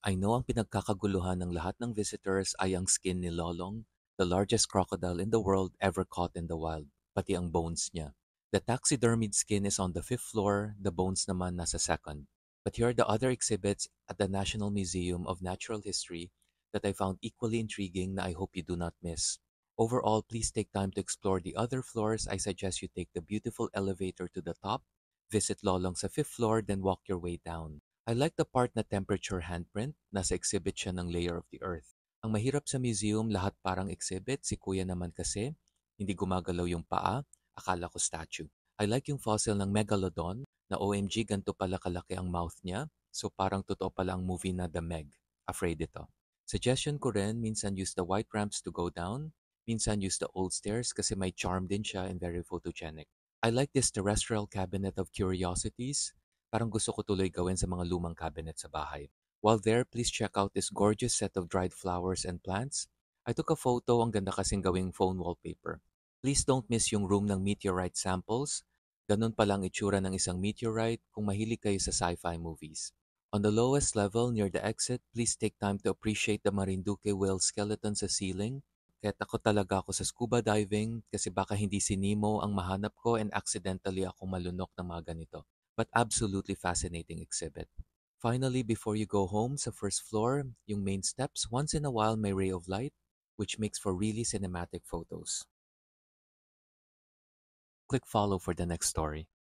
I know ang pinagkakaguluhan ng lahat ng visitors ay ang skin ni Lolong, the largest crocodile in the world ever caught in the wild, pati ang bones niya. The taxidermied skin is on the fifth floor, the bones naman nasa second. But here are the other exhibits at the National Museum of Natural History that I found equally intriguing na I hope you do not miss. Overall, please take time to explore the other floors. I suggest you take the beautiful elevator to the top, visit Lolong sa fifth floor, then walk your way down. I like the part na temperature handprint, nasa exhibit siya ng layer of the earth. Ang mahirap sa museum, lahat parang exhibit, si kuya naman kasi, hindi gumagalaw yung paa, akala ko statue. I like yung fossil ng Megalodon, na OMG ganito pala kalaki ang mouth niya, so parang totoo pala ang movie na The Meg. Afraid ito. Suggestion ko rin, minsan use the white ramps to go down, minsan use the old stairs kasi may charm din siya and very photogenic. I like this terrestrial cabinet of curiosities. Parang gusto ko tuloy gawin sa mga lumang cabinet sa bahay. While there, please check out this gorgeous set of dried flowers and plants. I took a photo, ang ganda kasing gawing phone wallpaper. Please don't miss yung room ng meteorite samples. Ganun palang itsura ng isang meteorite kung mahilig kayo sa sci-fi movies. On the lowest level, near the exit, please take time to appreciate the Marinduque whale skeleton sa ceiling. Kaya takot talaga ako sa scuba diving kasi baka hindi si Nemo ang mahanap ko and accidentally ako malunok ng mga ganito. But absolutely fascinating exhibit. Finally, before you go home, sa first floor, yung main steps, once in a while may ray of light, which makes for really cinematic photos. Click follow for the next story.